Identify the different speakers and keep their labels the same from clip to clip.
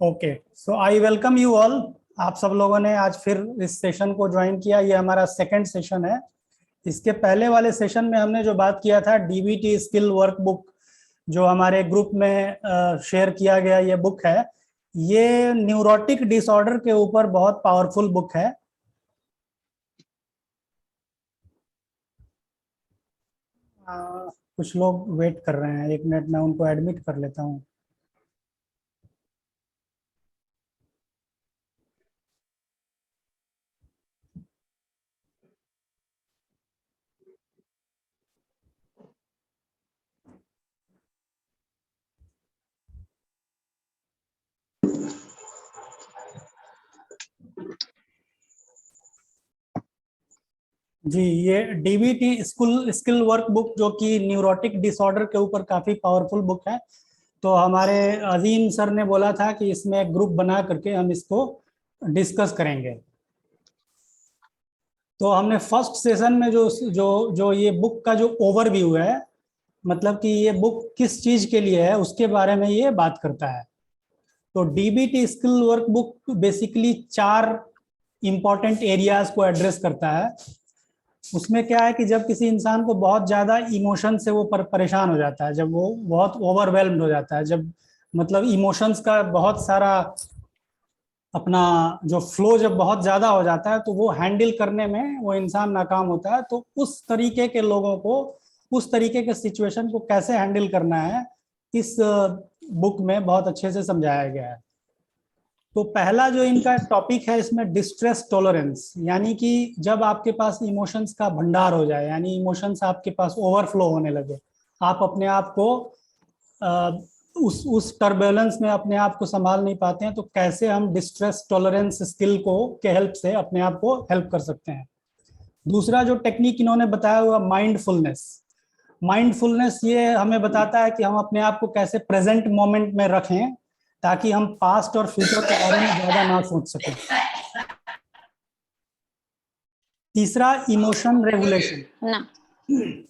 Speaker 1: Okay, so I welcome you all. आप सब लोगों ने आज फिर इस सेशन को ज्वाइन किया। ये हमारा सेकंड सेशन है। इसके पहले वाले सेशन में हमने जो बात किया था डीबीटी स्किल वर्कबुक, जो हमारे ग्रुप में शेयर किया गया ये बुक है। ये न्यूरोटिक डिसऑर्डर के ऊपर बहुत पावरफुल बुक है। कुछ लोग वेट कर रहे हैं, एक मिनट मैं उनको एडमिट कर लेता हूँ। जी, ये डीबीटी स्किल वर्कबुक जो कि न्यूरोटिक डिसऑर्डर के ऊपर काफी पावरफुल बुक है। तो हमारे अजीम सर ने बोला था कि इसमें एक ग्रुप बना करके हम इसको डिस्कस करेंगे। तो हमने फर्स्ट सेशन में जो जो जो ये बुक का जो ओवरव्यू है, मतलब कि ये बुक किस चीज के लिए है, उसके बारे में ये बात करता है। तो DBT skill workbook basically 4 important areas को एड्रेस करता है। उसमें क्या है कि जब किसी इंसान को बहुत ज्यादा इमोशन से वो परेशान हो जाता है, जब वो बहुत ओवरवेल्म्ड हो जाता है, जब मतलब इमोशंस का बहुत सारा अपना जो फ्लो जब बहुत ज्यादा हो जाता है, तो वो हैंडल करने में वो इंसान नाकाम होता है। तो उस तरीके के लोगों को, उस तरीके के सिचुएशन को कैसे हैंडल करना है, इस बुक में बहुत अच्छे से समझाया गया है। तो पहला जो इनका टॉपिक है इसमें डिस्ट्रेस टॉलरेंस, यानी कि जब आपके पास इमोशंस का भंडार हो जाए, यानी इमोशंस आपके पास ओवरफ्लो होने लगे, आप अपने आप को उस टर्बुलेंस में अपने आप को संभाल नहीं पाते हैं, तो कैसे हम डिस्ट्रेस टॉलरेंस स्किल को के हेल्प से अपने आप को हेल्प कर सकते हैं। दूसरा जो टेक्निक इन्होंने बताया हुआ माइंडफुलनेस। माइंडफुलनेस ये हमें बताता है कि हम अपने आप को कैसे प्रेजेंट मोमेंट में रखें, ताकि हम पास्ट और फ्यूचर के बारे में ज्यादा ना सोच सकें। तीसरा इमोशन रेगुलेशन
Speaker 2: ना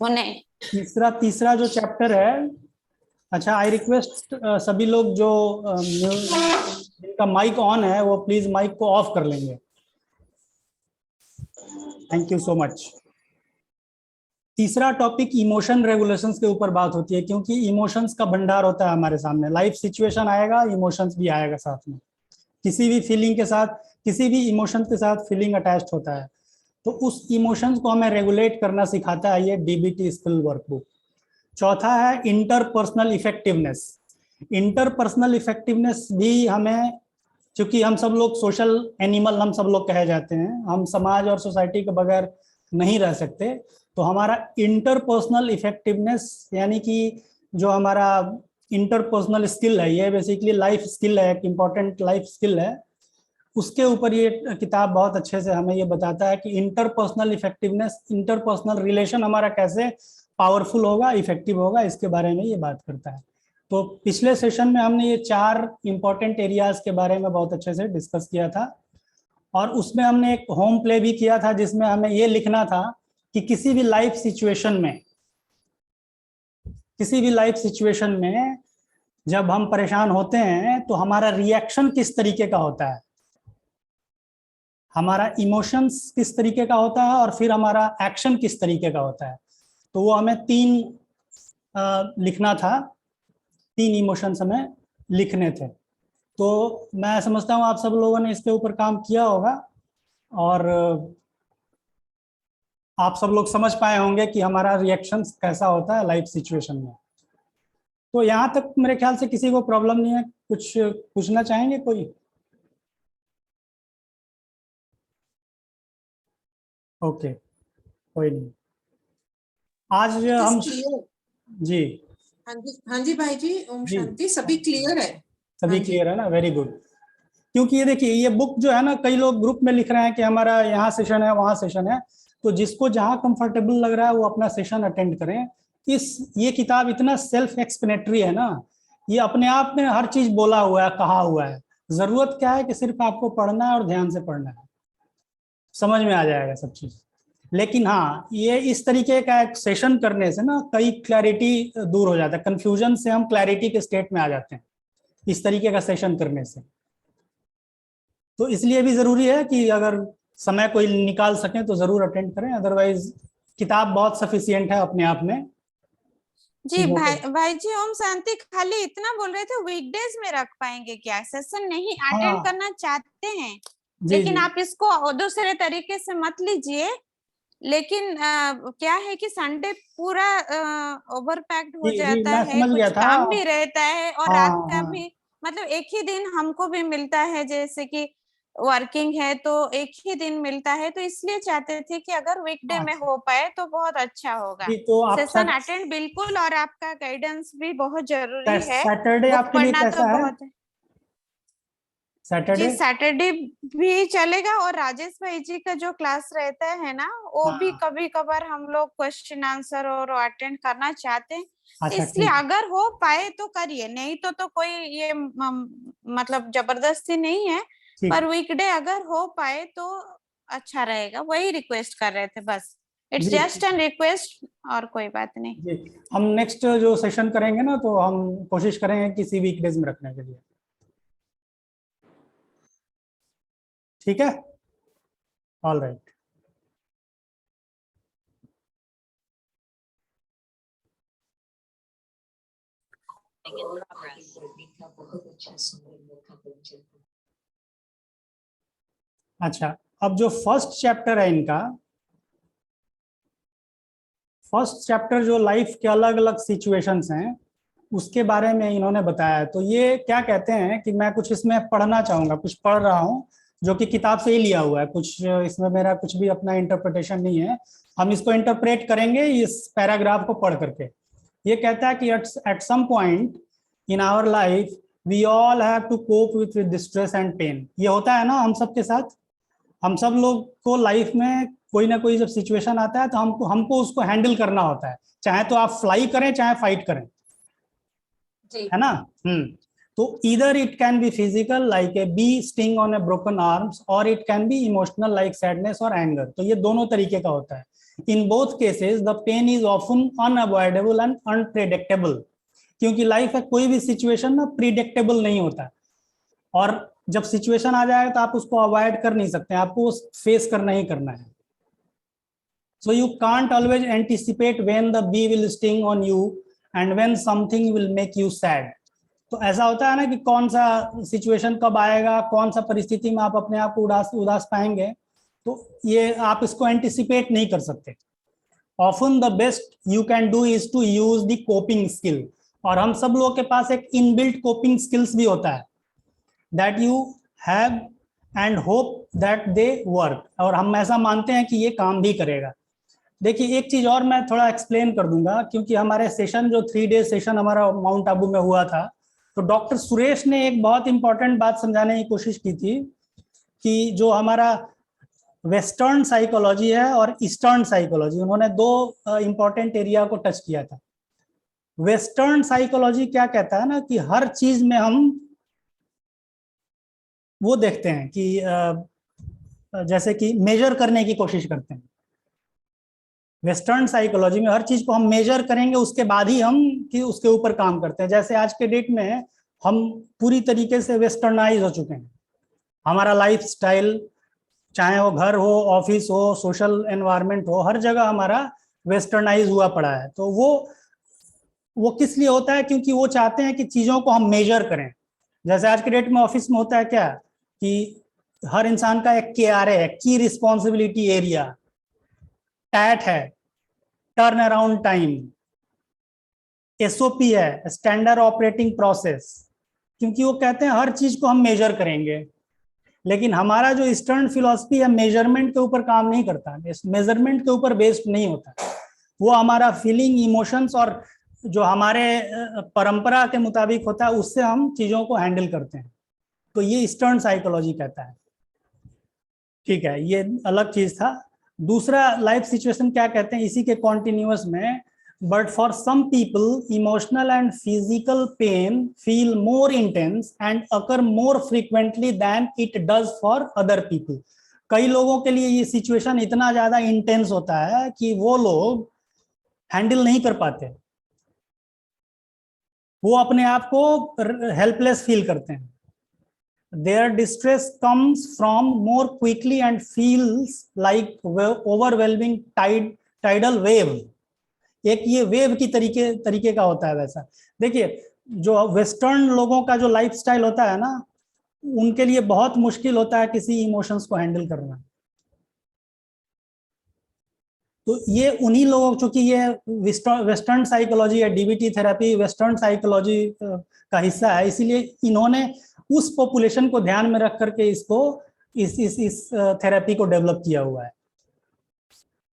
Speaker 2: वो नहीं।
Speaker 1: तीसरा जो चैप्टर है, अच्छा आई रिक्वेस्ट सभी लोग जो जिनका माइक ऑन है वो प्लीज माइक को ऑफ कर लेंगे। Thank you so much. तीसरा टॉपिक इमोशन रेगुलेशंस के ऊपर बात होती है, क्योंकि इमोशंस का भंडार होता है हमारे सामने। लाइफ सिचुएशन आएगा, इमोशंस भी आएगा साथ में। किसी भी फीलिंग के साथ, किसी भी इमोशंस के साथ फीलिंग अटैच्ड होता है। तो उस इमोशंस को हमें रेगुलेट करना सिखाता है ये डीबीटी स्किल वर्कबुक। चौथा है इंटरपर्सनल इफेक्टिवनेस। इंटरपर्सनल इफेक्टिवनेस भी हमें, क्योंकि हम सब लोग सोशल एनिमल हम सब लोग कहे जाते हैं, हम समाज और सोसाइटी के बगैर नहीं रह सकते। तो हमारा इंटरपर्सनल इफेक्टिवनेस, यानी कि जो हमारा इंटरपर्सनल स्किल है, ये बेसिकली लाइफ स्किल है, एक इम्पॉर्टेंट लाइफ स्किल है। उसके ऊपर ये किताब बहुत अच्छे से हमें ये बताता है कि इंटरपर्सनल इफेक्टिवनेस, इंटरपर्सनल रिलेशन हमारा कैसे पावरफुल होगा, इफेक्टिव होगा, इसके बारे में ये बात करता है। तो पिछले सेशन में हमने ये 4 इंपॉर्टेंट एरियाज के बारे में बहुत अच्छे से डिस्कस किया था, और उसमें हमने एक होम प्ले भी किया था, जिसमें हमें ये लिखना था कि किसी भी लाइफ सिचुएशन में, किसी भी लाइफ सिचुएशन में जब हम परेशान होते हैं तो हमारा रिएक्शन किस तरीके का होता है, हमारा इमोशंस किस तरीके का होता है, और फिर हमारा एक्शन किस तरीके का होता है। तो वो हमें 3 लिखना था, 3 इमोशंस हमें लिखने थे। तो मैं समझता हूँ आप सब लोगों ने इसके ऊपर काम किया होगा, और आप सब लोग समझ पाए होंगे कि हमारा रिएक्शन कैसा होता है लाइफ सिचुएशन में। तो यहाँ तक मेरे ख्याल से किसी को प्रॉब्लम नहीं है। कुछ पूछना चाहेंगे कोई? ओके, कोई नहीं। आज हम जी
Speaker 3: हाँ जी भाई जी, ओम
Speaker 1: जी
Speaker 3: शांति। सभी क्लियर है?
Speaker 1: सभी क्लियर है ना? Very good. क्योंकि ये देखिए, ये बुक जो है ना, कई लोग ग्रुप में लिख रहे हैं कि हमारा यहाँ सेशन है, वहाँ सेशन है। तो जिसको जहाँ कंफर्टेबल लग रहा है वो अपना सेशन अटेंड करें। ये किताब इतना सेल्फ एक्सप्लेनेटरी है ना, ये अपने आप में हर चीज बोला हुआ है, कहा हुआ है। जरूरत क्या है कि सिर्फ आपको पढ़ना है और ध्यान से पढ़ना है, समझ में आ जाएगा सब चीज। लेकिन हाँ, ये इस तरीके का एक सेशन करने से ना कई क्लैरिटी दूर हो जाता है, कंफ्यूजन से हम क्लैरिटी के स्टेट में आ जाते हैं इस तरीके का सेशन करने से। तो इसलिए भी जरूरी है कि अगर समय कोई निकाल सकें तो जरूर अटेंड करें, अदरवाइज किताब बहुत सफिशिएंट है अपने आप में।
Speaker 2: जी भाई जी, ओम शांति, खाली इतना बोल रहे थे वीकडेज में रख पाएंगे क्या? सेशन नहीं अटेंड
Speaker 1: हाँ
Speaker 2: करना चाहते हैं,
Speaker 1: जी
Speaker 2: लेकिन
Speaker 1: जी
Speaker 2: आप इसको दूसरे तरीके से मत लीजिए। लेकिन क्या है कि संडे पूरा ओवर पैक्ड हो
Speaker 1: जी जी,
Speaker 2: जाता
Speaker 1: मैं
Speaker 2: है,
Speaker 1: समझ गया
Speaker 2: कुछ
Speaker 1: था।
Speaker 2: काम भी रहता है, और
Speaker 1: हाँ
Speaker 2: रात का
Speaker 1: हाँ
Speaker 2: भी, मतलब एक ही दिन हमको भी मिलता है, जैसे कि वर्किंग है तो एक ही दिन मिलता है, तो इसलिए चाहते थे कि अगर वीकडे में
Speaker 1: अच्छा
Speaker 2: हो पाए तो बहुत अच्छा होगा।
Speaker 1: जी, तो आप
Speaker 2: सेशन अटेंड बिल्कुल, और आपका गाइडेंस भी बहुत जरूरी है।
Speaker 1: सैटरडे
Speaker 2: बुक
Speaker 1: आपके लिए
Speaker 2: पढ़ना तो
Speaker 1: कैसा है?
Speaker 2: बहुत है। जी
Speaker 1: सैटरडे?
Speaker 2: सैटरडे भी चलेगा, और राजेश भाई जी का जो क्लास रहता है ना, वो भी
Speaker 1: हाँ
Speaker 2: कभी कभार हम लोग क्वेश्चन आंसर और अटेंड करना चाहते हैं,
Speaker 1: अच्छा
Speaker 2: इसलिए
Speaker 1: ठीक।
Speaker 2: अगर हो पाए तो करिए, नहीं तो कोई ये मतलब जबरदस्ती नहीं है,
Speaker 1: ठीक
Speaker 2: पर वीकडे अगर हो पाए तो अच्छा रहेगा, वही रिक्वेस्ट कर रहे थे बस। इट्स
Speaker 1: जी
Speaker 2: जस्ट एन रिक्वेस्ट, और कोई बात नहीं।
Speaker 1: जी, हम नेक्स्ट जो सेशन करेंगे ना तो हम कोशिश करेंगे किसी वीकडेज में रखने के लिए, ठीक है? All right. अच्छा, अब जो फर्स्ट चैप्टर है इनका, फर्स्ट चैप्टर जो लाइफ के अलग अलग सिचुएशंस हैं उसके बारे में इन्होंने बताया है। तो ये क्या कहते हैं कि मैं कुछ इसमें पढ़ना चाहूंगा, कुछ पढ़ रहा हूँ जो कि किताब से ही लिया हुआ है, कुछ इसमें मेरा कुछ भी अपना इंटरप्रिटेशन नहीं है, हम इसको इंटरप्रेट करेंगे इस पैराग्राफ को पढ़ करके। ये कहता है कि at some point in our life we all have to cope with distress and pain. ये होता है ना हम सबके साथ, हम सब लोग को लाइफ में कोई ना कोई जब सिचुएशन आता है तो हमको हमको उसको हैंडल करना होता है, चाहे तो आप फ्लाई करें चाहे फाइट करें,
Speaker 3: जी
Speaker 1: है ना? तो इधर it can be physical like a bee sting on a broken arms, और it can be emotional like sadness और एंगर। तो ये दोनों तरीके का होता है। In both cases the pain is often unavoidable and unpredictable, क्योंकि लाइफ का कोई भी सिचुएशन ना प्रिडिक्टेबल नहीं होता, और जब सिचुएशन आ जाए तो आप उसको अवॉइड कर नहीं सकते, आपको फेस करना ही करना है। So you can't always anticipate when the bee will sting on you and when something will make you sad. तो ऐसा होता है ना कि कौन सा सिचुएशन कब आएगा, कौन सा परिस्थिति में आप अपने आप को उदास उदास पाएंगे, तो ये आप इसको एंटिसिपेट नहीं कर सकते। Often the best you can do is to use the coping skill, और हम सब लोगों के पास एक इनबिल्ट कोपिंग स्किल्स भी होता है, that you have and hope that they work, और हम ऐसा मानते हैं कि ये काम भी करेगा। देखिए एक चीज और मैं थोड़ा एक्सप्लेन कर दूंगा, क्योंकि हमारे सेशन जो 3 डे सेशन हमारा माउंट आबू में हुआ था, तो डॉक्टर सुरेश ने एक बहुत इंपॉर्टेंट बात समझाने की कोशिश की थी कि जो हमारा वेस्टर्न साइकोलॉजी है और ईस्टर्न साइकोलॉजी, उन्होंने दो इंपॉर्टेंट एरिया को टच किया था। वेस्टर्न साइकोलॉजी क्या कहता है ना कि हर चीज में हम वो देखते हैं कि जैसे कि मेजर करने की कोशिश करते हैं। वेस्टर्न साइकोलॉजी में हर चीज को हम मेजर करेंगे, उसके बाद ही हम कि उसके ऊपर काम करते हैं। जैसे आज के डेट में हम पूरी तरीके से वेस्टर्नाइज हो चुके हैं, हमारा लाइफ स्टाइल, चाहे वो घर हो, ऑफिस हो, सोशल एनवायरनमेंट हो, हर जगह हमारा वेस्टर्नाइज हुआ पड़ा है। तो वो किस लिए होता है? क्योंकि वो चाहते हैं कि चीजों को हम मेजर करें। जैसे आज के डेट में ऑफिस में होता है क्या कि हर इंसान का एक KRA है, की रिस्पॉन्सिबिलिटी एरिया, टैट है, टर्न अराउंड टाइम, SOP है, स्टैंडर्ड ऑपरेटिंग प्रोसेस, क्योंकि वो कहते हैं हर चीज को हम मेजर करेंगे। लेकिन हमारा जो ईस्टर्न फिलॉसफी है मेजरमेंट के ऊपर काम नहीं करता, मेजरमेंट के ऊपर बेस्ड नहीं होता, वो हमारा फीलिंग, इमोशंस और जो हमारे परंपरा के मुताबिक होता है उससे हम चीजों को हैंडल करते हैं। तो ये ईस्टर्न साइकोलॉजी कहता है, ठीक है, ये अलग चीज था। दूसरा लाइफ सिचुएशन क्या कहते हैं इसी के कॉन्टिन्यूअस में, but for some people emotional and physical pain feel more intense and occur more frequently than it does for other people. कई लोगों के लिए ये सिचुएशन इतना ज्यादा इंटेंस होता है कि वो लोग हैंडल नहीं कर पाते, वो अपने आप को हेल्पलेस फील करते हैं। their distress comes from more quickly and feels like overwhelming tidal wave. एक ये वेव की तरीके का होता है वैसा. देखिए जो वेस्टर्न लोगों का जो लाइफस्टाइल होता है ना, उनके लिए बहुत मुश्किल होता है किसी इमोशंस को हैंडल करना. तो ये उन्हीं लोगों, चूंकि ये वेस्टर्न साइकोलॉजी या डीबीटी थेरेपी वेस्टर्न साइकोलॉजी का हिस्सा है, इसीलिए इन्होंने उस पॉपुलेशन को ध्यान में रख करके इसको इस थेरेपी को डेवलप किया हुआ है.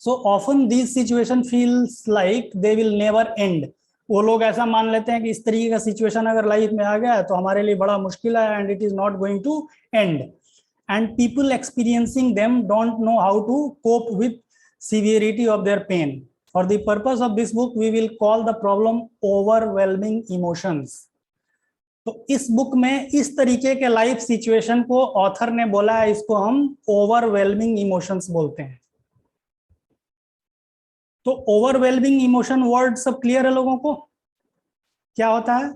Speaker 1: So often this situation feels like they will never and. वो लोग ऐसा मान लेते हैं कि इस तरीके का सिचुएशन अगर लाइफ में आ गया है तो हमारे लिए बड़ा मुश्किल है, and it is not going to end. And people experiencing them don't know how to cope with severity of their pain. For the purpose of this book, we will call the problem overwhelming emotions. तो इस book में इस तरीके के life situation को author ने बोला है, इसको हम ओवरवेलमिंग इमोशंस बोलते हैं. तो ओवरवेलमिंग इमोशन वर्ड सब क्लियर है लोगों को, क्या होता है?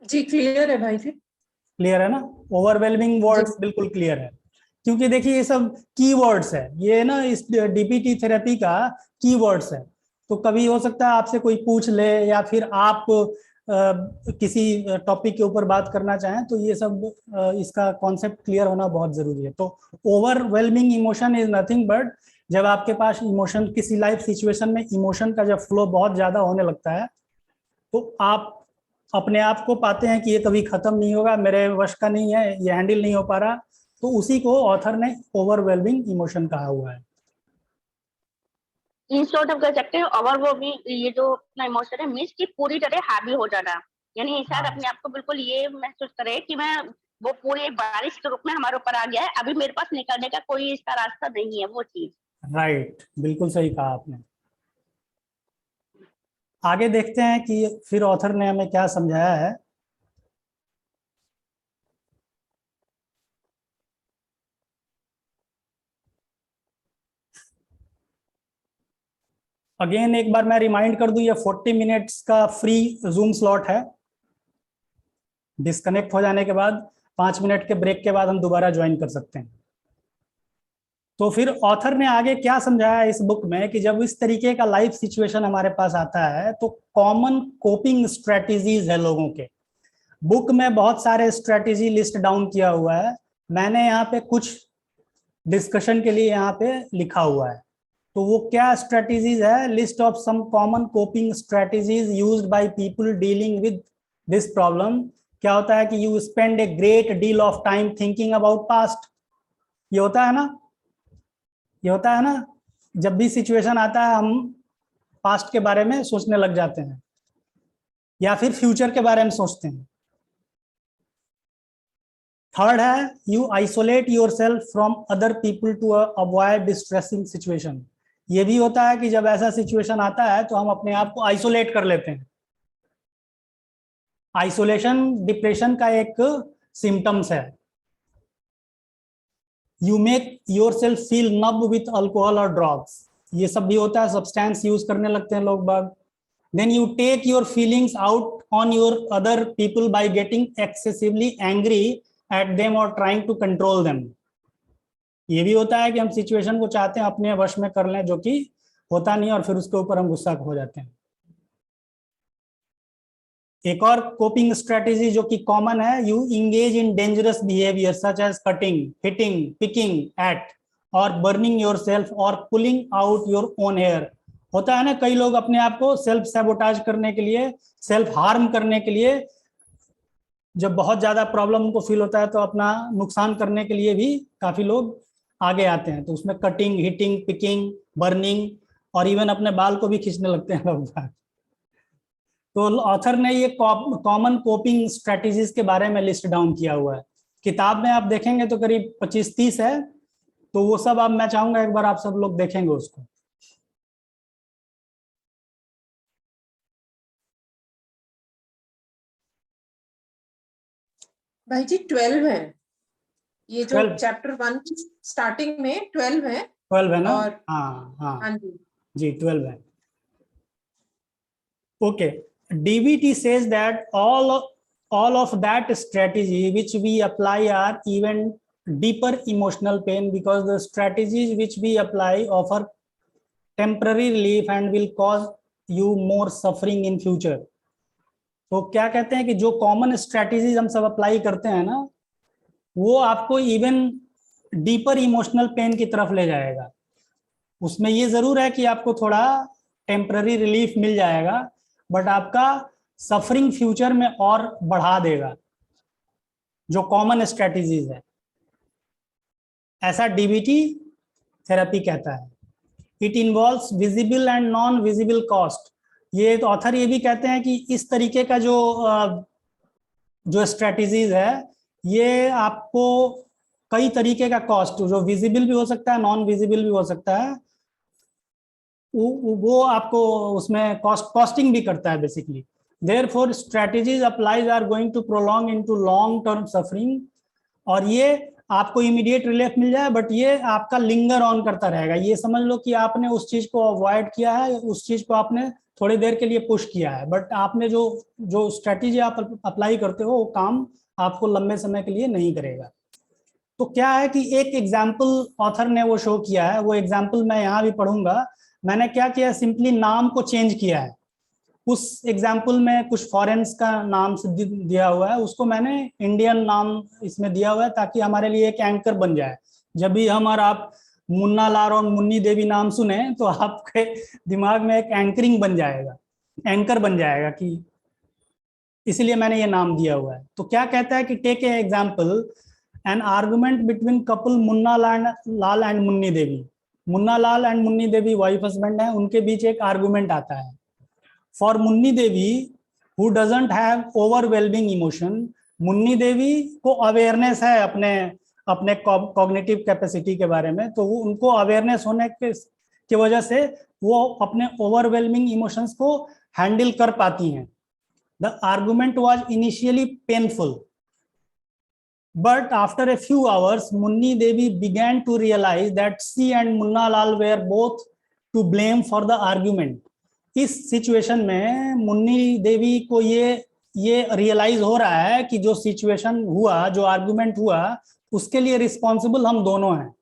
Speaker 3: जी क्लियर है भाई जी.
Speaker 1: क्लियर है ना? ओवरवेलमिंग वर्ड्स बिल्कुल क्लियर है, क्योंकि देखिए ये सब कीवर्ड्स है, ये ना इस डीबीटी थेरेपी का कीवर्ड्स है. तो कभी हो सकता है आपसे कोई पूछ ले या फिर आप किसी टॉपिक के ऊपर बात करना चाहें, तो ये सब इसका कॉन्सेप्ट क्लियर होना बहुत जरूरी है. तो overwhelming emotion is nothing but जब आपके पास इमोशन, किसी लाइफ सिचुएशन में इमोशन का जब फ्लो बहुत ज्यादा होने लगता है, तो आप अपने आप को पाते हैं कि ये कभी खत्म नहीं होगा, मेरे वश का नहीं है, ये हैंडल नहीं हो पा रहा. तो उसी को ऑथर ने ओवरवेलमिंग इमोशन कहा हुआ है.
Speaker 4: इन शॉर्ट हम कह सकते हैं ओवरवेलमिंग, ये जो अपना इमोशन है मीन्स कि पूरी तरह हावी हो जाना, यानी इंसान अपने आप को बिल्कुल ये महसूस करे कि मैं वो पूरे बारिश के रूप में हमारे ऊपर आ गया है, अभी मेरे पास निकलने का कोई इसका रास्ता नहीं है, वो चीज.
Speaker 1: राइट, बिल्कुल सही कहा आपने. आगे देखते हैं कि फिर ऑथर ने हमें क्या समझाया है. अगेन एक बार मैं रिमाइंड कर दूं, ये 40 मिनट्स का फ्री जूम स्लॉट है. डिस्कनेक्ट हो जाने के बाद 5 मिनट के ब्रेक के बाद हम दोबारा ज्वाइन कर सकते हैं. तो फिर ऑथर ने आगे क्या समझाया इस बुक में कि जब इस तरीके का लाइफ सिचुएशन हमारे पास आता है तो कॉमन कोपिंग स्ट्रेटेजीज है लोगों के. बुक में बहुत सारे स्ट्रेटेजी लिस्ट डाउन किया हुआ है, मैंने यहाँ पे कुछ डिस्कशन के लिए यहाँ पे लिखा हुआ है. तो वो क्या स्ट्रेटेजीज है? List of some common coping strategies used by people dealing with this problem. क्या होता है कि you spend a great deal of time thinking about past. ये होता है ना, ये होता है ना, जब भी सिचुएशन आता है हम पास्ट के बारे में सोचने लग जाते हैं या फिर फ्यूचर के बारे में सोचते हैं. थर्ड है you isolate yourself from other people to avoid distressing situation. ये भी होता है कि जब ऐसा सिचुएशन आता है तो हम अपने आप को आइसोलेट कर लेते हैं. आइसोलेशन डिप्रेशन का एक सिम्टम्स है. यू मेक योरसेल्फ फील नब विथ अल्कोहल और ड्रग्स. ये सब भी होता है, सब्सटेंस यूज करने लगते हैं लोग बाग. Then you take your feelings out on your other people by getting excessively angry at them और ट्राइंग टू कंट्रोल देम. ये भी होता है कि हम सिचुएशन को चाहते हैं अपने वश में कर लें, जो कि होता नहीं और फिर उसके ऊपर हम गुस्सा हो जाते हैं. एक और कोपिंग स्ट्रेटेजी जो कि कॉमन है, you engage in dangerous behaviour such as cutting, hitting, picking at और बर्निंग योरसेल्फ और pulling out your own hair. होता है ना, कई लोग अपने आप को सेल्फ सैबोटाज करने के लिए, सेल्फ हार्म करने के लिए, जब बहुत ज्यादा प्रॉब्लम उनको फील होता है तो अपना नुकसान करने के लिए भी काफी लोग आगे आते हैं. तो उसमें कटिंग, हिटिंग, पिकिंग, बर्निंग और इवन अपने बाल को भी खींचने लगते हैं लोग. तो ऑथर ने ये कॉमन कोपिंग स्ट्रेटेजीज के बारे में लिस्ट डाउन किया हुआ है. किताब में आप देखेंगे तो करीब 25-30 है. तो वो सब अब मैं चाहूंगा एक बार आप सब लोग देखेंगे उसको.
Speaker 3: भाई जी 12 है ये जो
Speaker 1: 12?
Speaker 3: चैप्टर 1 की स्टार्टिंग में 12 है.
Speaker 1: 12 है ना?
Speaker 3: और
Speaker 1: हाँ हाँ
Speaker 3: हाँ जी
Speaker 1: जी 12 है. Okay. DBT says that all all of that strategy which we apply are even deeper emotional pain, because the strategies which we apply offer temporary relief and will cause you more suffering in future. तो क्या कहते हैं कि जो common strategies हम सब apply करते हैं ना, वो आपको इवन डीपर इमोशनल पेन की तरफ ले जाएगा. उसमें ये जरूर है कि आपको थोड़ा टेम्पररी रिलीफ मिल जाएगा, बट आपका सफरिंग फ्यूचर में और बढ़ा देगा, जो कॉमन स्ट्रेटेजीज है. ऐसा डीबीटी थेरेपी कहता है. It involves visible and non visible cost. ये तो ऑथर ये भी कहते हैं कि इस तरीके का जो स्ट्रेटेजीज है, ये आपको कई तरीके का कॉस्ट, जो विजिबल भी हो सकता है, नॉन विजिबल भी हो सकता है, वो आपको उसमें कॉस्टिंग भी करता है basically. Therefore strategies applies are going to prolong into long term suffering. और ये आपको इमीडिएट रिलीफ मिल जाए, बट ये आपका लिंगर ऑन करता रहेगा. ये समझ लो कि आपने उस चीज को अवॉइड किया है, उस चीज को आपने थोड़ी देर के लिए पुश किया है, बट आपने जो स्ट्रेटेजी आप अप्लाई करते हो, वो काम आपको लंबे समय के लिए नहीं करेगा. तो क्या है कि एक एग्जाम्पल ऑथर ने वो शो किया है, वो एग्जाम्पल मैं यहाँ भी पढ़ूंगा. मैंने क्या किया, सिंपली नाम को चेंज किया है. उस एग्जाम्पल में कुछ फॉरेन्स का नाम दिया हुआ है, उसको मैंने इंडियन नाम इसमें दिया हुआ है, ताकि हमारे लिए एक एंकर बन जाए. जब भी हम और आप मुन्ना लाल और मुन्नी देवी नाम सुने, तो आपके दिमाग में एक एंकरिंग बन जाएगा, एंकर बन जाएगा, कि इसलिए मैंने ये नाम दिया हुआ है. तो क्या कहता है कि take a example, an argument between couple Munna Lal and Munni Devi. Munna Lal and Munni Devi wife husband है, उनके बीच एक आर्गुमेंट आता है. For Munni Devi who doesn't have overwhelming emotion, Munni Devi को अवेयरनेस है अपने कॉग्निटिव कैपेसिटी के बारे में, तो वो उनको अवेयरनेस होने के वजह से वो अपने ओवरवेलमिंग इमोशंस को हैंडल कर पाती हैं. The argument was initially painful, but after a few hours Munni Devi began to realize that she and Munna Lal were both to blame for the argument. इस सिचुएशन में मुन्नी देवी को ये realise हो रहा है कि जो सिचुएशन हुआ, जो आर्गुमेंट हुआ, उसके लिए रिस्पॉन्सिबल हम दोनों हैं.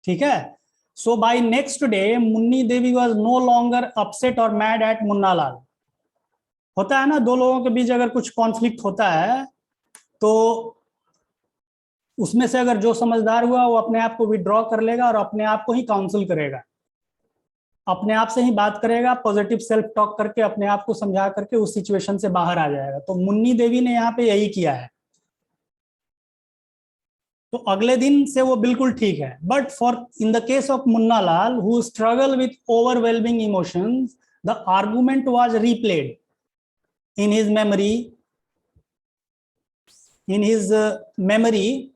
Speaker 1: ठीक है. So by next day Munni Devi was no longer upset और मैड एट मुन्ना लाल. होता है ना, दो लोगों के बीच अगर कुछ कॉन्फ्लिक्ट होता है, तो उसमें से अगर जो समझदार हुआ वो अपने आप को विड्रॉ कर लेगा और अपने आप को ही काउंसिल करेगा, अपने आप से ही बात करेगा, पॉजिटिव सेल्फ टॉक करके अपने आप को समझा करके उस सिचुएशन से बाहर आ जाएगा. तो मुन्नी देवी ने यहाँ पे यही किया है. तो अगले दिन से वो बिल्कुल ठीक है. But for in the case of Munna Lal who struggle with overwhelming emotions, the argument was replayed in his memory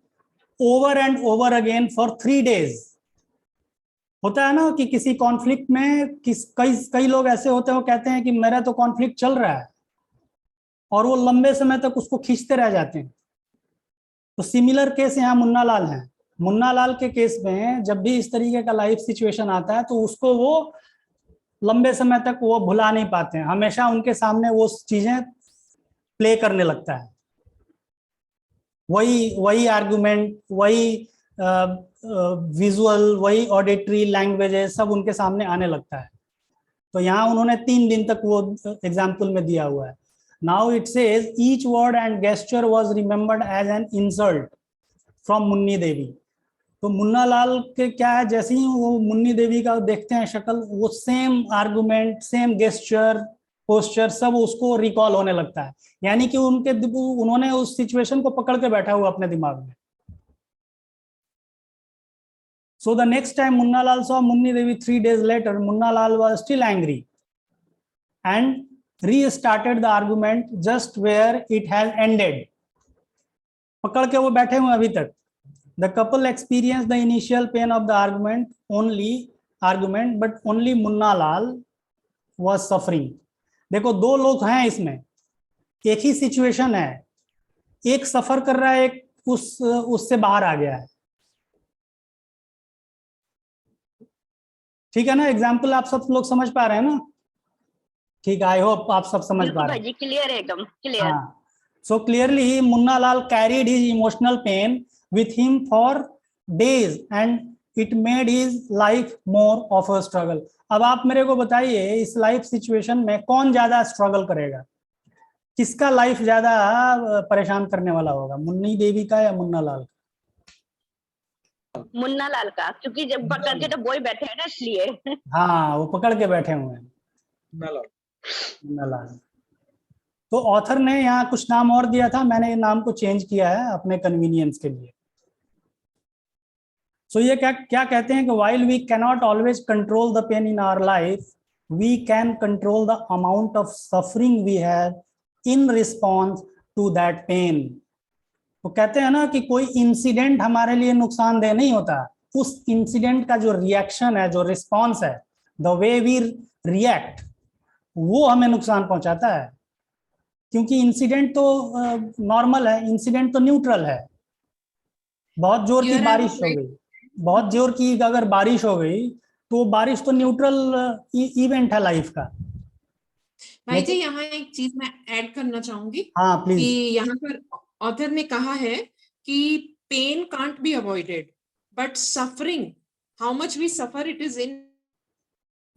Speaker 1: over and over again for 3 days. होता है ना कि किसी कॉन्फ्लिक्ट में कई लोग ऐसे होते हैं, वो कहते हैं कि मेरा तो कॉन्फ्लिक्ट चल रहा है, और वो लंबे समय तक उसको खींचते रह जाते हैं. तो सिमिलर केस यहाँ मुन्ना लाल है. मुन्ना लाल के केस में जब भी इस तरीके का लाइफ सिचुएशन आता है, तो उसको वो लंबे समय तक वो भुला नहीं पाते हैं. हमेशा उनके सामने वो चीजें प्ले करने लगता है. वही आर्गुमेंट, वही विजुअल, वही ऑडिटरी लैंग्वेजेस सब उनके सामने आने लगता है. तो यहाँ उन्होंने 3 दिन तक वो एग्जाम्पल में दिया हुआ है. Now it says each word and gesture was remembered as an insult from Munni Devi. तो मुन्ना लाल के क्या है, जैसे ही वो मुन्नी देवी का देखते हैं शक्ल, वो same argument, same gesture, posture सब उसको रिकॉल होने लगता है. यानी कि उन्होंने उस सिचुएशन को पकड़ के बैठा हुआ अपने दिमाग में. So the next time Munna Lal saw Munni Devi 3 days later, Munna Lal was still angry and restarted the argument just where it has ended. पकड़ के वो बैठे हुए अभी तक. The couple experienced the initial pain of the argument, but only Munna Lal was suffering. देखो, 2 लोग हैं इसमें, एक ही सिचुएशन है, एक सफर कर रहा है, एक उससे बाहर आ गया है. ठीक है ना, एग्जाम्पल आप सब लोग समझ पा रहे हैं ना. ठीक है, आई होप आप सब समझ पा
Speaker 4: बिल्कुल
Speaker 1: रहे
Speaker 4: भाई
Speaker 1: हैं।
Speaker 4: जी, क्लियर है एकदम क्लियर।
Speaker 1: हाँ, so clearly Munna Lal carried his emotional pain with him for days and it made his life more of a struggle. अब आप मेरे को बताइए, इस लाइफ सिचुएशन में कौन ज्यादा स्ट्रगल करेगा, किसका लाइफ ज्यादा परेशान करने वाला होगा, मुन्नी देवी का या मुन्ना लाल का?
Speaker 4: मुन्ना लाल का, क्योंकि जब पकड़ के तो बोई बैठे हैं ना, इसलिए।
Speaker 1: हाँ, वो पकड़ के बैठे हुए हैं, मुन्ना लाल। तो ऑथर ने यहाँ कुछ नाम और दिया था, मैंने ये नाम को चेंज किया है अपने कन्वीनियंस के लिए। सो ये क्या क्या कहते हैं कि while we cannot always control the pain in our life, we can control the amount of suffering we have in response to that pain. तो कहते हैं ना कि कोई इंसिडेंट हमारे लिए नुकसानदेह नहीं होता, उस इंसिडेंट का जो रिएक्शन है, जो रिस्पॉन्स है, द वे वी रिएक्ट, वो हमें नुकसान पहुंचाता है। क्योंकि इंसिडेंट तो नॉर्मल है, इंसिडेंट तो न्यूट्रल है। बहुत जोर की बारिश हो गई, बहुत जोर की अगर बारिश हो गई तो बारिश तो न्यूट्रल इवेंट है लाइफ का।
Speaker 3: भाई जी यहाँ एक चीज मैं ऐड करना चाहूंगी
Speaker 1: हाँ
Speaker 3: कि
Speaker 1: प्लीज।
Speaker 3: यहाँ पर ऑथर ने कहा है कि pain can't be avoided but suffering, how much we suffer it is in.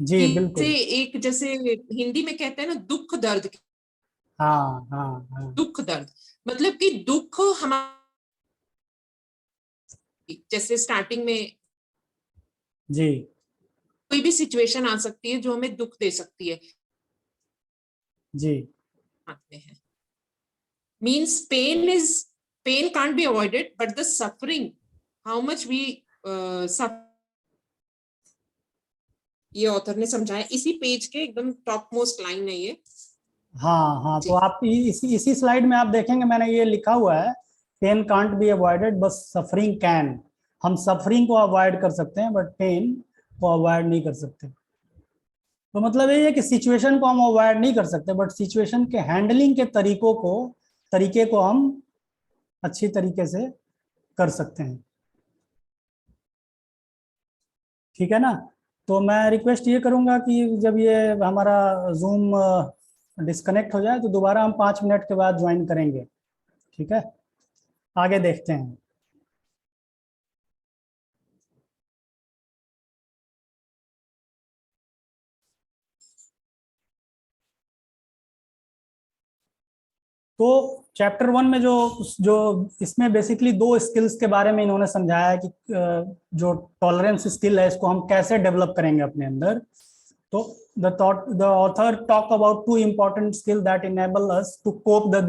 Speaker 1: जी बिल्कुल।
Speaker 3: एक जैसे हिंदी में कहते हैं ना दुख दर्द,
Speaker 1: हाँ हाँ हाँ।
Speaker 3: दुख दर्द मतलब कि दुख हमारे, जैसे स्टार्टिंग में
Speaker 1: जी
Speaker 3: कोई भी सिचुएशन आ सकती है जो हमें दुख दे सकती है,
Speaker 1: जी
Speaker 3: आते हैं means pain can't be avoided but the suffering, how much we suffer, ये ऑथर ने समझाया इसी पेज के एकदम टॉप मोस्ट लाइन है ये।
Speaker 1: हाँ हाँ, तो आप इसी स्लाइड में आप देखेंगे मैंने ये लिखा हुआ है, pain can't be avoided but suffering can. हम सफरिंग को अवॉइड कर सकते हैं बट पेन को अवॉइड नहीं कर सकते। तो मतलब ये है कि सिचुएशन को हम अवॉइड नहीं कर सकते बट सिचुएशन के हैंडलिंग के तरीके को हम अच्छी तरीके से कर सकते हैं। ठीक है ना? तो मैं रिक्वेस्ट ये करूंगा कि जब ये हमारा जूम डिस्कनेक्ट हो जाए तो दोबारा हम 5 मिनट के बाद ज्वाइन करेंगे। ठीक है, आगे देखते हैं। तो चैप्टर 1 में जो जो इसमें बेसिकली 2 स्किल्स के बारे में इन्होंने समझाया है कि जो टॉलरेंस स्किल है इसको हम कैसे डेवलप करेंगे अपने अंदर। तो the author talk about 2 important skills that enable us to cope the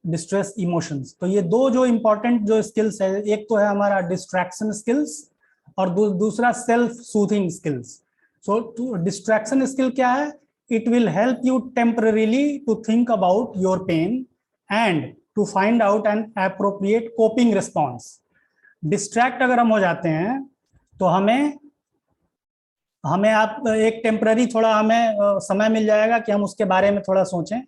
Speaker 1: distress emotions। तो ये 2 जो इम्पोर्टेंट जो स्किल्स है, एक तो है हमारा डिस्ट्रैक्शन स्किल्स और दूसरा सेल्फ सूथिंग स्किल्स। सो डिस्ट्रैक्शन स्किल क्या है? It will help you temporarily to think about your pain and to find out an appropriate coping response। Distract अगर हम हो जाते हैं तो हमें आप एक टेम्पररी थोड़ा हमें समय मिल जाएगा कि हम उसके बारे में थोड़ा सोचें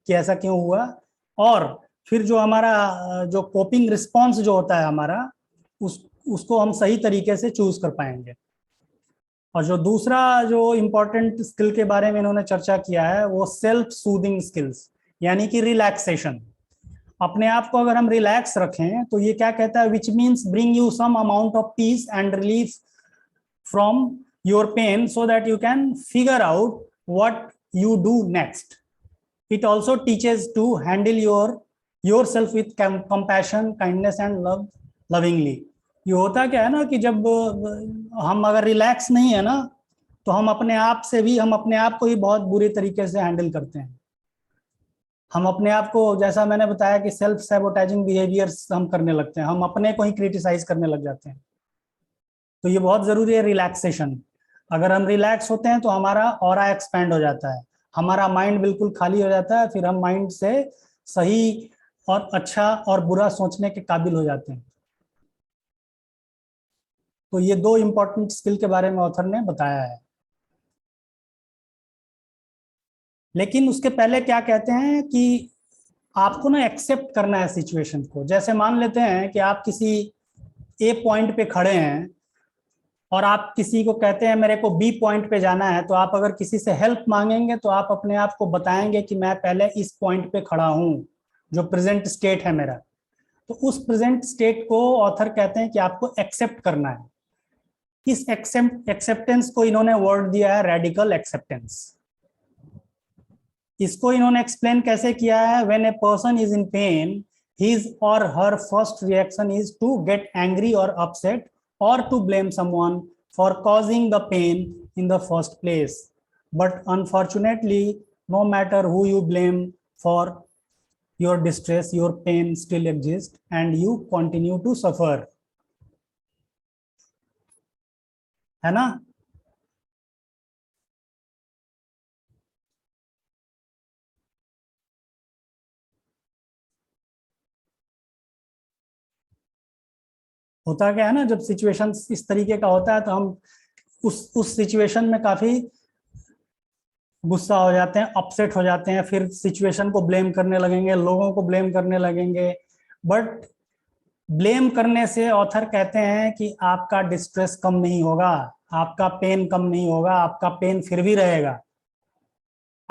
Speaker 1: कि ऐसा क्यों हुआ, और फिर जो हमारा जो कोपिंग रिस्पॉन्स जो होता है हमारा, उसको हम सही तरीके से चूज कर पाएंगे। और जो दूसरा जो इम्पोर्टेंट स्किल के बारे में इन्होंने चर्चा किया है वो सेल्फ सूदिंग स्किल्स, यानी कि रिलैक्सेशन। अपने आप को अगर हम रिलैक्स रखें तो ये क्या कहता है, which means bring you some amount of peace and relief from your pain so that you can figure out what you do next. It also teaches to handle yourself with compassion, kindness and lovingly. ये होता क्या है ना कि जब हम अगर relax नहीं है ना तो हम अपने आप को ही बहुत बुरे तरीके से हैंडल करते हैं। हम अपने आप को, जैसा मैंने बताया कि सेल्फ सैबोटाइजिंग बिहेवियर्स हम करने लगते हैं, हम अपने को ही क्रिटिसाइज करने लग जाते हैं। तो ये बहुत जरूरी है रिलैक्सेशन। अगर हम रिलैक्स होते हैं तो हमारा ऑरा एक्सपैंड हो जाता है, हमारा माइंड बिल्कुल खाली हो जाता है, फिर हम माइंड से सही और अच्छा और बुरा सोचने के काबिल हो जाते हैं। तो ये 2 इंपॉर्टेंट स्किल के बारे में ऑथर ने बताया है। लेकिन उसके पहले क्या कहते हैं कि आपको ना एक्सेप्ट करना है सिचुएशन को। जैसे मान लेते हैं कि आप किसी ए पॉइंट पे खड़े हैं और आप किसी को कहते हैं मेरे को बी पॉइंट पे जाना है, तो आप अगर किसी से हेल्प मांगेंगे तो आप अपने आप को बताएंगे कि मैं पहले इस पॉइंट पे खड़ा हूं, जो प्रेजेंट स्टेट है मेरा। तो उस प्रेजेंट स्टेट को ऑथर कहते हैं कि आपको एक्सेप्ट करना है। इस एक्सेप्टेंस को इन्होंने वर्ड दिया है रेडिकल एक्सेप्टेंस। इसको इन्होंने एक्सप्लेन कैसे किया है, when a person is in pen, his or her first reaction is to get angry or upset or to blame someone for causing the pain in the first place. But unfortunately, no matter who you blame for your distress, your pain still exists and you continue to suffer. है ना? होता क्या है ना, जब situation इस तरीके का होता है तो हम उस सिचुएशन में काफी गुस्सा हो जाते हैं, अपसेट हो जाते हैं, फिर सिचुएशन को ब्लेम करने लगेंगे, लोगों को ब्लेम करने लगेंगे। बट ब्लेम करने से ऑथर कहते हैं कि आपका डिस्ट्रेस कम नहीं होगा, आपका पेन कम नहीं होगा, आपका पेन फिर भी रहेगा,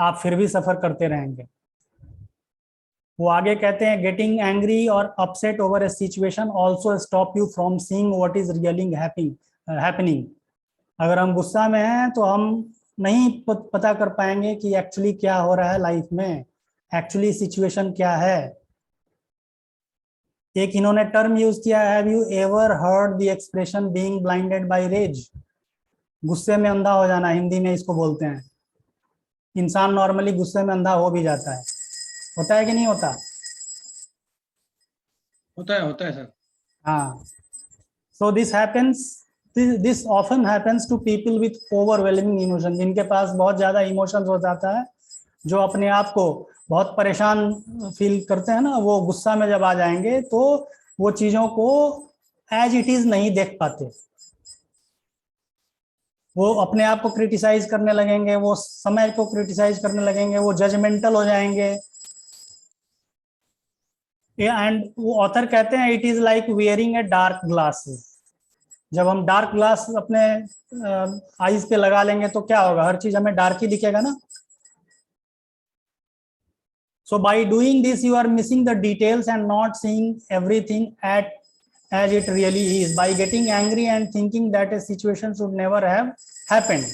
Speaker 1: आप फिर भी सफर करते रहेंगे। वो आगे कहते हैं गेटिंग एंग्री और upset over A situation also stop you from seeing what is really happening. अगर हम गुस्सा में हैं तो हम नहीं पता कर पाएंगे कि एक्चुअली क्या हो रहा है लाइफ में, एक्चुअली सिचुएशन क्या है। एक इन्होंने टर्म यूज किया है, have you ever heard the expression being blinded by rage? गुस्से में अंधा हो जाना, हिंदी में इसको बोलते हैं। इंसान नॉर्मली गुस्से में अंधा हो भी जाता है, होता है कि नहीं होता?
Speaker 5: होता है सर।
Speaker 1: हाँ, so this often happens to people with overwhelming emotion, जिनके पास बहुत ज्यादा इमोशंस हो जाता है, जो अपने आप को बहुत परेशान फील करते हैं ना, वो गुस्सा में जब आ जाएंगे तो वो चीजों को एज इट इज नहीं देख पाते, वो अपने आप को क्रिटिसाइज करने लगेंगे, वो समय को क्रिटिसाइज करने लगेंगे, वो जजमेंटल हो जाएंगे। एंड वो ऑथर कहते हैं it is like wearing a dark glasses. जब हम डार्क ग्लास अपने आईज पे लगा लेंगे तो क्या होगा, हर चीज हमें डार्क ही दिखेगा ना। So by doing this, you are missing the details and not seeing everything as it really is. By getting angry and thinking that a situation should never have happened,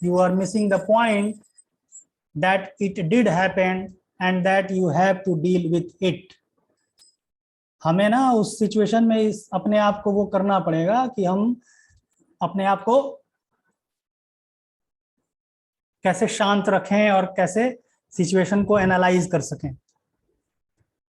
Speaker 1: you are missing the point that it did happen and that you have to deal with it. हमें ना उस situation में इस अपने आप को वो करना पड़ेगा कि हम अपने आप को कैसे शांत रखें और कैसे सिचुएशन को एनालाइज कर सकें।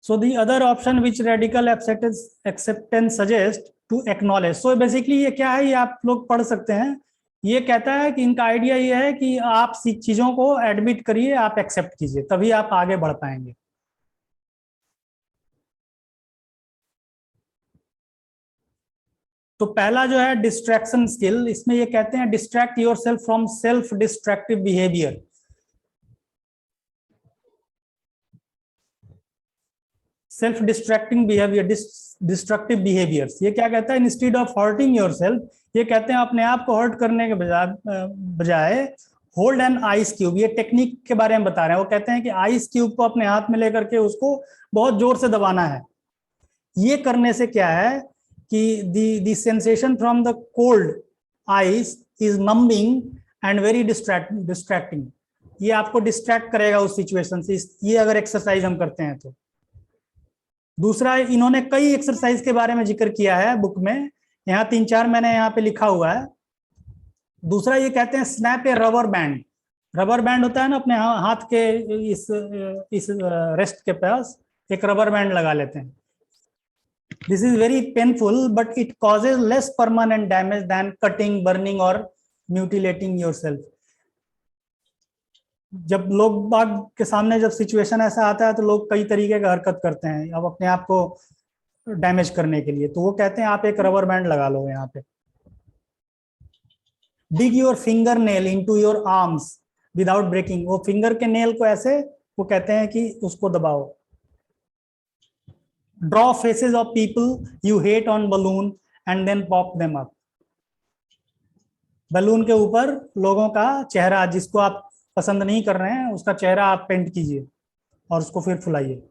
Speaker 1: So the other option which radical acceptance suggest to acknowledge. So basically ये क्या है, ये आप लोग पढ़ सकते हैं। ये कहता है कि इनका आइडिया ये है कि आप चीजों को एडमिट करिए, आप एक्सेप्ट कीजिए, तभी आप आगे बढ़ पाएंगे। तो पहला जो है डिस्ट्रैक्शन स्किल, इसमें ये कहते हैं distract yourself from self destructive behaviour. Self distracting behaviour, destructive behaviours. ये क्या कहता है, इंस्टेड ऑफ हर्टिंग योरसेल्फ, ये कहते हैं अपने आप को हर्ट करने के बजाय होल्ड एन आइस क्यूब। ये टेक्निक के बारे में बता रहे हैं। वो कहते हैं कि आइस क्यूब को अपने हाथ में लेकर के उसको बहुत जोर से दबाना है। ये करने से क्या है कि the sensation from the cold ice is numbing and very distracting. ये आपको डिस्ट्रैक्ट करेगा उस सिचुएशन से, ये अगर एक्सरसाइज हम करते हैं तो। दूसरा, इन्होंने कई एक्सरसाइज के बारे में जिक्र किया है बुक में, यहाँ 3-4 मैंने यहाँ पे लिखा हुआ है। दूसरा ये कहते हैं स्नैप ए रबर बैंड। रबर बैंड होता है ना, अपने हाथ के इस रेस्ट के पास एक रबर बैंड लगा लेते हैं। This is very painful but it causes less permanent damage than cutting, burning और म्यूटिलेटिंग योरसेल्फ। जब लोग बाग के सामने जब सिचुएशन ऐसा आता है तो लोग कई तरीके का हरकत करते हैं अब अपने आप को डैमेज करने के लिए, तो वो कहते हैं आप एक रबर बैंड लगा लो यहाँ पे। Dig your finger nail into your arms without breaking. वो फिंगर के नेल को ऐसे, वो कहते हैं कि उसको दबाओ। Draw faces of people you hate on balloon and then pop them up. Balloon के ऊपर लोगों का चेहरा, जिसको आप पसंद नहीं कर रहे हैं उसका चेहरा आप पेंट कीजिए और उसको फिर फुलाइए।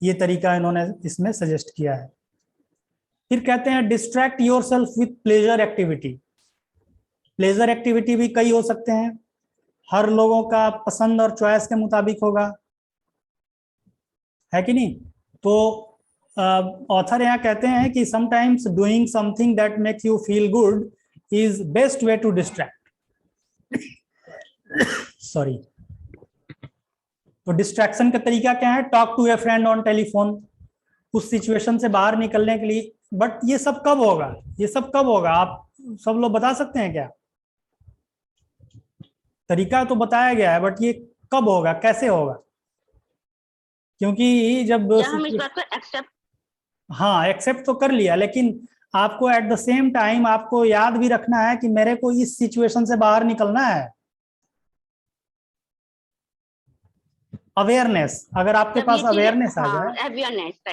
Speaker 1: ये तरीका इन्होंने इसमें सजेस्ट किया है। फिर कहते हैं distract yourself with pleasure activity. Pleasure activity भी कई हो सकते हैं, हर लोगों का पसंद और चॉइस के मुताबिक होगा, है कि नहीं। तो ऑथर यहाँ कहते हैं कि sometimes doing something that makes you feel good is best way to distract. Sorry. तो डिस्ट्रैक्शन का तरीका क्या है? Talk to a friend on telephone, उस सिचुएशन से बाहर निकलने के लिए। बट ये सब कब होगा? ये सब कब होगा आप सब लोग बता सकते हैं क्या? तरीका तो बताया गया है, बट ये कब होगा, कैसे होगा? क्योंकि जब
Speaker 4: हम इस बात को एक्सेप्ट,
Speaker 1: हाँ एक्सेप्ट तो कर लिया, लेकिन आपको एट द सेम टाइम आपको याद भी रखना है कि मेरे को इस सिचुएशन से बाहर निकलना है। अवेयरनेस, अगर आपके पास अवेयरनेस आ जाए,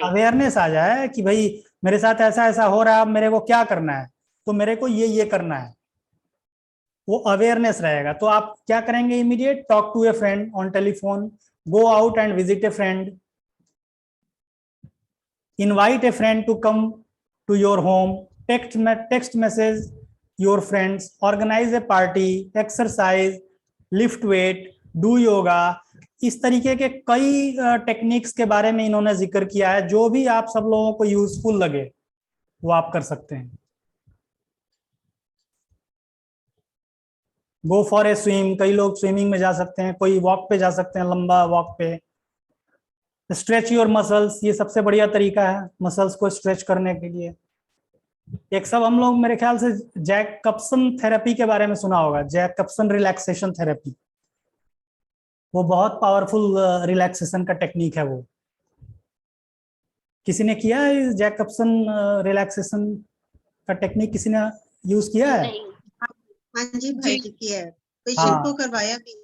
Speaker 1: अवेयरनेस आ जाए कि भाई मेरे साथ ऐसा ऐसा हो रहा है, अब मेरे को क्या करना है, तो मेरे को ये करना है, वो अवेयरनेस रहेगा। तो आप क्या करेंगे? Immediate talk to a friend on telephone, go out and visit a friend, invite a friend to come to your home, text message your friends, organize a party, exercise, lift weight, do yoga। इस तरीके के कई techniques के बारे में इन्होंने जिक्र किया है, जो भी आप सब लोगों को यूजफुल लगे वो आप कर सकते हैं। गो फॉर ए स्विम, कई लोग स्विमिंग में जा सकते हैं, कोई वॉक पे जा सकते हैं, लंबा वॉक पे। स्ट्रेच योर मसल्स, ये सबसे बढ़िया तरीका है मसल्स को स्ट्रेच करने के लिए। एक सब हम लोग मेरे ख्याल से जैकबसन थेरेपी के बारे में सुना होगा, जैकबसन रिलैक्सेशन थेरेपी। वो बहुत पावरफुल रिलैक्सेशन का टेक्निक है। वो किसी ने किया है जैकबसन रिलैक्सेशन का टेक्निक? किसी ने यूज किया है?
Speaker 4: नहीं।
Speaker 5: हाँ जी भाई जी किया है,
Speaker 1: हाँ।
Speaker 5: पेशेंट को करवाया भी।